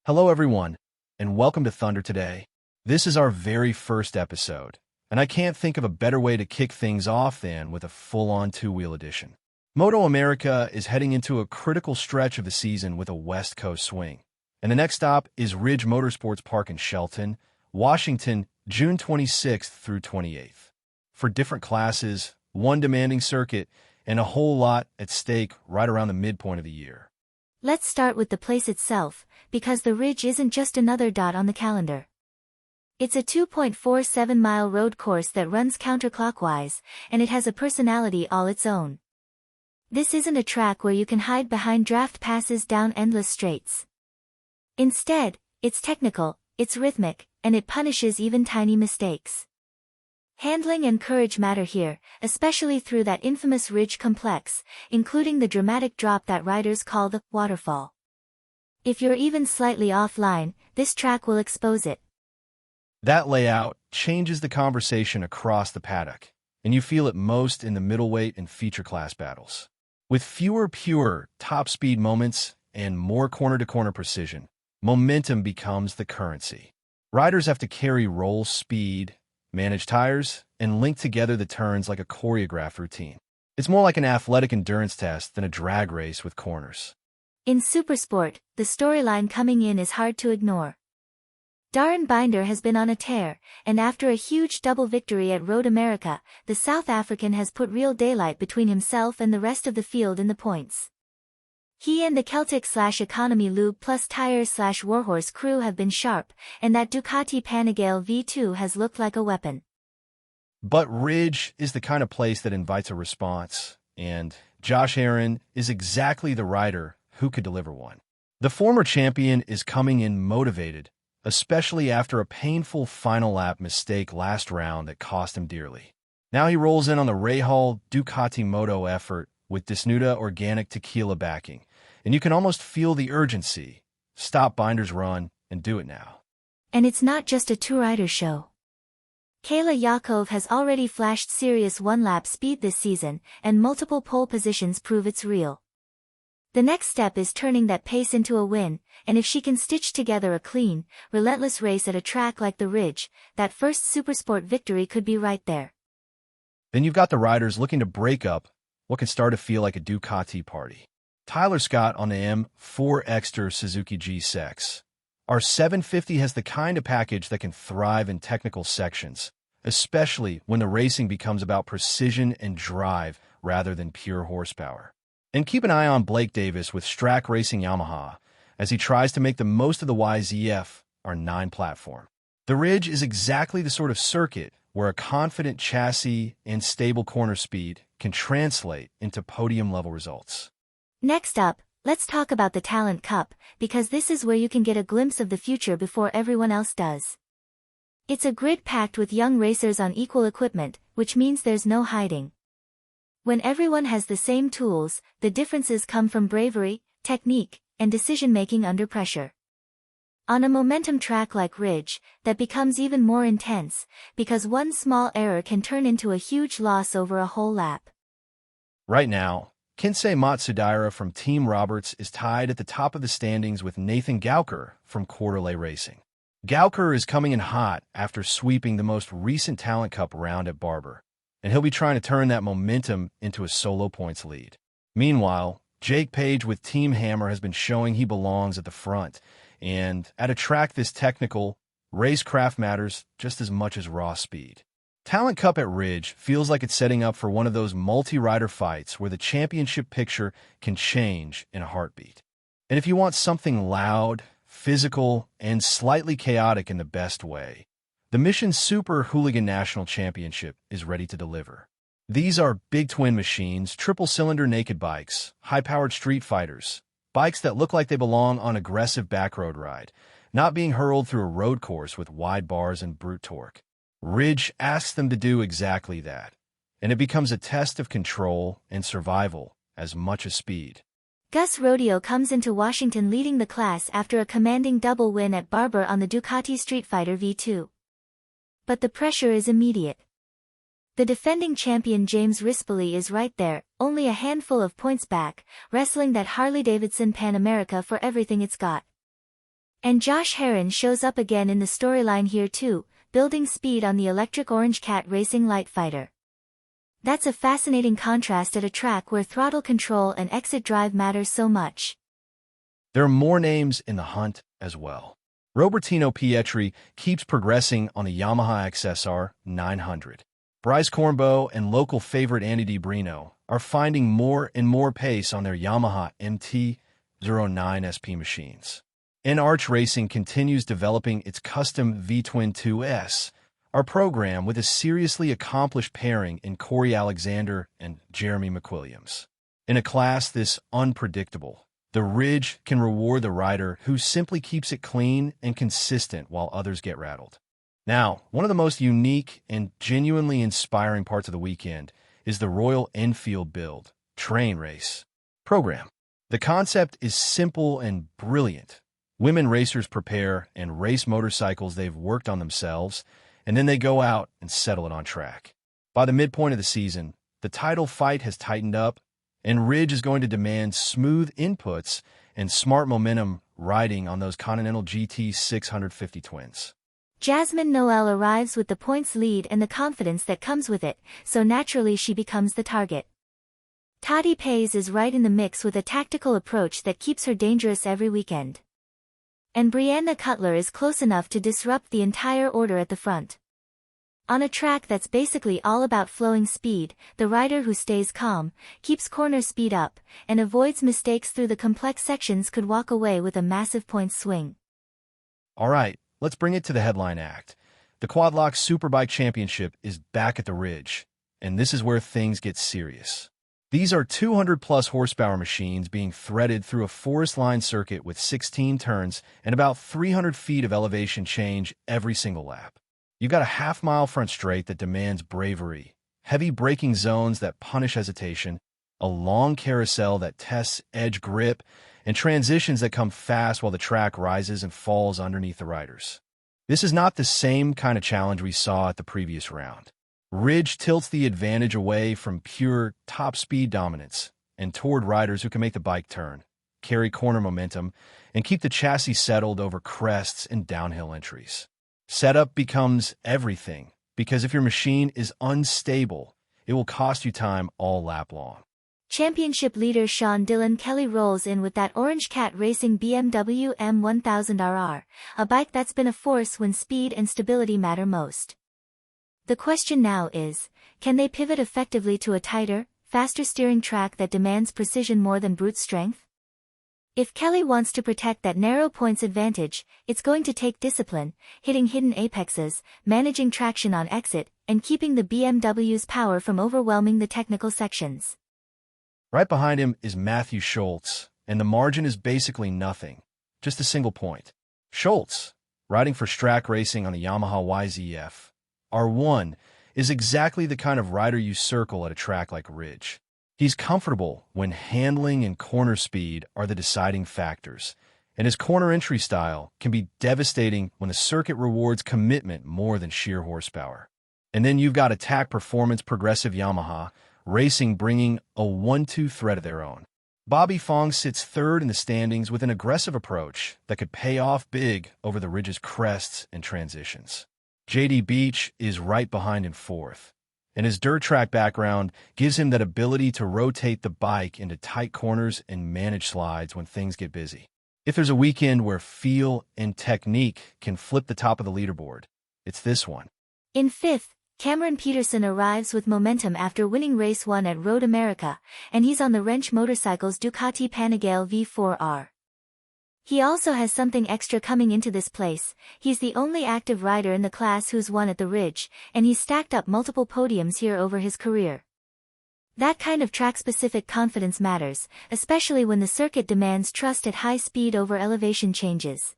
Hello everyone, and welcome to Thunder Today. This is our very first episode, and I can't think of a better way to kick things off than with a full-on two-wheel edition. MotoAmerica is heading into a critical stretch of the season with a West Coast swing, and the next stop is Ridge Motorsports Park in Shelton, Washington, June 26th through 28th. For different classes, one demanding circuit, and a whole lot at stake right around the midpoint of the year. Let's start with the place itself, because the Ridge isn't just another dot on the calendar. It's a 2.47-mile road course that runs counterclockwise, and it has a personality all its own. This isn't a track where you can hide behind draft passes down endless straights. Instead, it's technical, it's rhythmic, and it punishes even tiny mistakes. Handling and courage matter here, especially through that infamous Ridge complex, including the dramatic drop that riders call the waterfall. If you're even slightly offline, this track will expose it. That layout changes the conversation across the paddock, and you feel it most in the middleweight and feature class battles. With fewer pure top-speed moments and more corner-to-corner precision, momentum becomes the currency. Riders have to carry roll speed, manage tires, and link together the turns like a choreographed routine. It's more like an athletic endurance test than a drag race with corners. In Supersport, the storyline coming in is hard to ignore. Darryn has been on a tear, and after a huge double victory at Road America, the South African has put real daylight between himself and the rest of the field in the points. He and the Celtic/Economy Lube Plus Tires/Warhorse crew have been sharp, and that Ducati Panigale V2 has looked like a weapon. But Ridge is the kind of place that invites a response, and Josh Herrin is exactly the rider who could deliver one. The former champion is coming in motivated, especially after a painful final lap mistake last round that cost him dearly. Now he rolls in on the Rahal Ducati Moto effort with Desnuda Organic Tequila backing, and you can almost feel the urgency. Stop Binder's run and do it now. And it's not just a two-rider show. Kayla Yakov has already flashed serious one-lap speed this season, and multiple pole positions prove it's real. The next step is turning that pace into a win, and if she can stitch together a clean, relentless race at a track like the Ridge, that first Supersport victory could be right there. Then you've got the riders looking to break up what can start to feel like a Ducati party. Tyler Scott on the M4 Exter Suzuki G6. Our 750 has the kind of package that can thrive in technical sections, especially when the racing becomes about precision and drive rather than pure horsepower. And keep an eye on Blake Davis with Strack Racing Yamaha as he tries to make the most of the YZF R9 platform. The Ridge is exactly the sort of circuit where a confident chassis and stable corner speed can translate into podium-level results. Next up, let's talk about the Talent Cup, because this is where you can get a glimpse of the future before everyone else does. It's a grid packed with young racers on equal equipment, which means there's no hiding. When everyone has the same tools, the differences come from bravery, technique, and decision-making under pressure. On a momentum track like Ridge, that becomes even more intense, because one small error can turn into a huge loss over a whole lap. Right now, Kensei Matsudaira from Team Roberts is tied at the top of the standings with Nathan Gauker from Quarterlay Racing. Gauker is coming in hot after sweeping the most recent Talent Cup round at Barber, and he'll be trying to turn that momentum into a solo points lead. Meanwhile, Jake Page with Team Hammer has been showing he belongs at the front, and at a track this technical, racecraft matters just as much as raw speed. Talent Cup at Ridge feels like it's setting up for one of those multi-rider fights where the championship picture can change in a heartbeat. And if you want something loud, physical, and slightly chaotic in the best way, the Mission Super Hooligan National Championship is ready to deliver. These are big twin machines, triple-cylinder naked bikes, high-powered street fighters, bikes that look like they belong on aggressive backroad ride, not being hurled through a road course with wide bars and brute torque. Ridge asks them to do exactly that, and it becomes a test of control and survival as much as speed. Gus Rodeo comes into Washington leading the class after a commanding double win at Barber on the Ducati Street Fighter V2. But the pressure is immediate. The defending champion James Rispoli is right there, only a handful of points back, wrestling that Harley-Davidson Pan America for everything it's got. And Josh Herrin shows up again in the storyline here too, building speed on the electric Orange Cat Racing Light Fighter. That's a fascinating contrast at a track where throttle control and exit drive matters so much. There are more names in the hunt as well. Robertino Pietri keeps progressing on the Yamaha XSR 900. Bryce Cornbow and local favorite Andy DiBrino are finding more and more pace on their Yamaha MT-09 SP machines. And Arch Racing continues developing its custom V-Twin 2S, our program with a seriously accomplished pairing in Corey Alexander and Jeremy McWilliams. In a class this unpredictable, the Ridge can reward the rider who simply keeps it clean and consistent while others get rattled. Now, one of the most unique and genuinely inspiring parts of the weekend is the Royal Enfield Build.Train.Race program. The concept is simple and brilliant. Women racers prepare and race motorcycles they've worked on themselves, and then they go out and settle it on track. By the midpoint of the season, the title fight has tightened up, and Ridge is going to demand smooth inputs and smart momentum riding on those Continental GT 650 twins. Jasmine Noel arrives with the points lead and the confidence that comes with it, so naturally she becomes the target. Toddy Pays is right in the mix with a tactical approach that keeps her dangerous every weekend. And Brianna Cutler is close enough to disrupt the entire order at the front. On a track that's basically all about flowing speed, the rider who stays calm, keeps corner speed up, and avoids mistakes through the complex sections could walk away with a massive points swing. All right, let's bring it to the headline act. The Quadlock Superbike Championship is back at the Ridge, and this is where things get serious. These are 200-plus horsepower machines being threaded through a forest-lined circuit with 16 turns and about 300 feet of elevation change every single lap. You've got a half-mile front straight that demands bravery, heavy braking zones that punish hesitation, a long carousel that tests edge grip, and transitions that come fast while the track rises and falls underneath the riders. This is not the same kind of challenge we saw at the previous round. Ridge tilts the advantage away from pure top-speed dominance and toward riders who can make the bike turn, carry corner momentum, and keep the chassis settled over crests and downhill entries. Setup becomes everything, because if your machine is unstable, it will cost you time all lap long. Championship leader Sean Dillon Kelly rolls in with that Orange Cat Racing BMW M1000RR, a bike that's been a force when speed and stability matter most. The question now is, can they pivot effectively to a tighter, faster steering track that demands precision more than brute strength? If Kelly wants to protect that narrow points advantage, it's going to take discipline, hitting hidden apexes, managing traction on exit, and keeping the BMW's power from overwhelming the technical sections. Right behind him is Mathew Scholtz, and the margin is basically nothing, just a single point. Scholtz, riding for Strack Racing on the Yamaha YZF R1, is exactly the kind of rider you circle at a track like Ridge. He's comfortable when handling and corner speed are the deciding factors, and his corner entry style can be devastating when the circuit rewards commitment more than sheer horsepower. And then you've got attack performance progressive Yamaha Racing bringing a 1-2 threat of their own. Bobby Fong sits third in the standings with an aggressive approach that could pay off big over the Ridge's crests and transitions. J.D. Beach is right behind in fourth, and his dirt track background gives him that ability to rotate the bike into tight corners and manage slides when things get busy. If there's a weekend where feel and technique can flip the top of the leaderboard, it's this one. In fifth, Cameron Peterson arrives with momentum after winning race 1 at Road America, and he's on the Wrench Motorcycles Ducati Panigale V4R. He also has something extra coming into this place. He's the only active rider in the class who's won at the Ridge, and he's stacked up multiple podiums here over his career. That kind of track-specific confidence matters, especially when the circuit demands trust at high speed over elevation changes.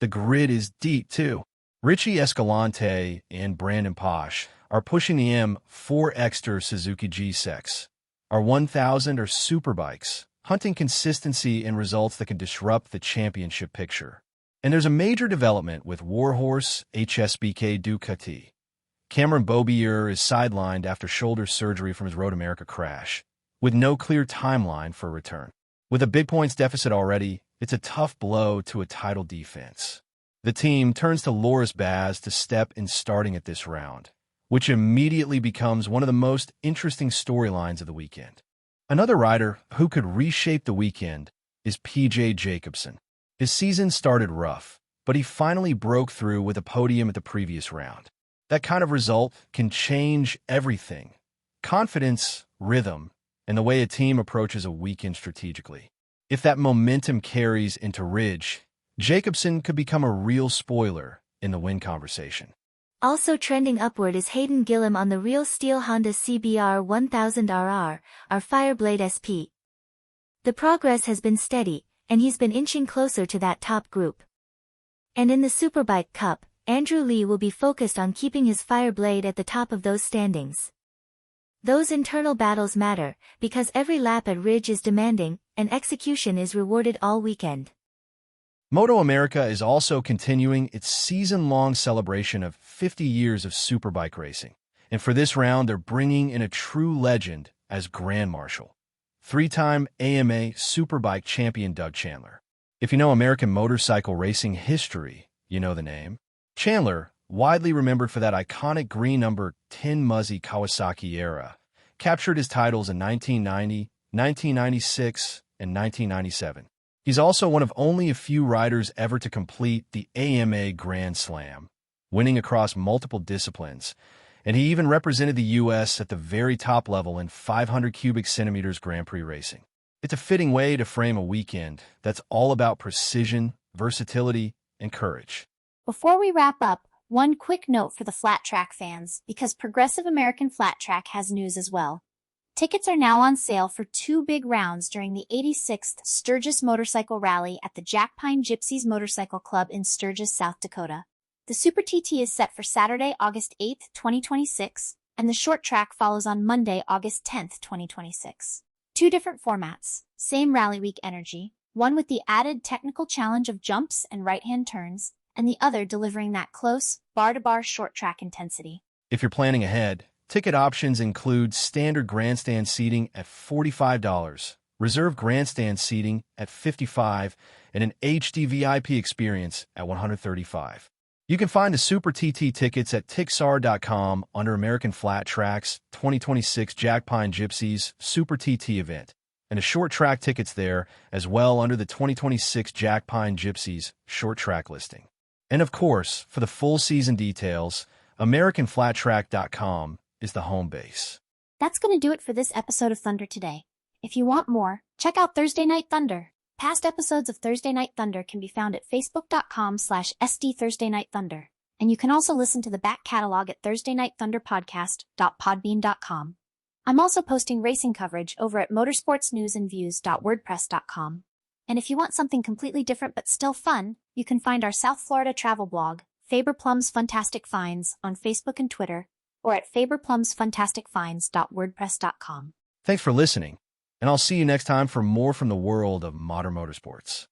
The grid is deep, too. Richie Escalante and Brandon Posh are pushing the M4 Exter Suzuki G6. Our 1000 are Superbikes, hunting consistency and results that can disrupt the championship picture. And there's a major development with Warhorse HSBK Ducati. Cameron Beaubier is sidelined after shoulder surgery from his Road America crash, with no clear timeline for return. With a big points deficit already, It's a tough blow to a title defense. The team turns to Loris Baz to step in starting at this round, which immediately becomes one of the most interesting storylines of the weekend. Another rider who could reshape the weekend is P.J. Jacobsen. His season started rough, but he finally broke through with a podium at the previous round. That kind of result can change everything: confidence, rhythm, and the way a team approaches a weekend strategically. If that momentum carries into Ridge, Jacobsen could become a real spoiler in the win conversation. Also trending upward is Hayden Gillim on the Real Steel Honda CBR 1000RR, our Fireblade SP. The progress has been steady, and he's been inching closer to that top group. And in the Superbike Cup, Andrew Lee will be focused on keeping his Fireblade at the top of those standings. Those internal battles matter, because every lap at Ridge is demanding, and execution is rewarded all weekend. MotoAmerica is also continuing its season-long celebration of 50 years of Superbike racing. And for this round, they're bringing in a true legend as Grand Marshal, three-time AMA Superbike champion Doug Chandler. If you know American motorcycle racing history, you know the name. Chandler, widely remembered for that iconic green number 10 Muzzy Kawasaki era, captured his titles in 1990, 1996, and 1997. He's also one of only a few riders ever to complete the AMA Grand Slam, winning across multiple disciplines, and he even represented the U.S. at the very top level in 500 cubic centimeters Grand Prix racing. It's a fitting way to frame a weekend that's all about precision, versatility, and courage. Before we wrap up, one quick note for the flat track fans, because Progressive American Flat Track has news as well. Tickets are now on sale for 2 big rounds during the 86th Sturgis Motorcycle Rally at the Jack Pine Gypsies Motorcycle Club in Sturgis, South Dakota. The Super TT is set for Saturday, August 8, 2026, and the short track follows on Monday, August 10, 2026. 2 different formats, same rally week energy, one with the added technical challenge of jumps and right-hand turns, and the other delivering that close, bar-to-bar short track intensity. If you're planning ahead, ticket options include standard grandstand seating at $45, reserve grandstand seating at $55, and an HD VIP experience at $135. You can find the Super TT tickets at Tixar.com under American Flat Track's 2026 Jack Pine Gypsies Super TT event, and the short track tickets there as well under the 2026 Jack Pine Gypsies short track listing. And of course, for the full season details, AmericanFlatTrack.com is the home base. That's going to do it for this episode of Thunder today. If you want more, check out Thursday Night Thunder. Past episodes of Thursday Night Thunder can be found at facebook.com/SD Thursday Night Thunder. And you can also listen to the back catalog at thursdaynighttthunderpodcast.podbean.com. I'm also posting racing coverage over at motorsportsnewsandviews.wordpress.com. And if you want something completely different but still fun, you can find our South Florida travel blog, Faber Plum's Funtastic Finds, on Facebook and Twitter, or at faberplumsfantasticfinds.wordpress.com. Thanks for listening, and I'll see you next time for more from the world of modern motorsports.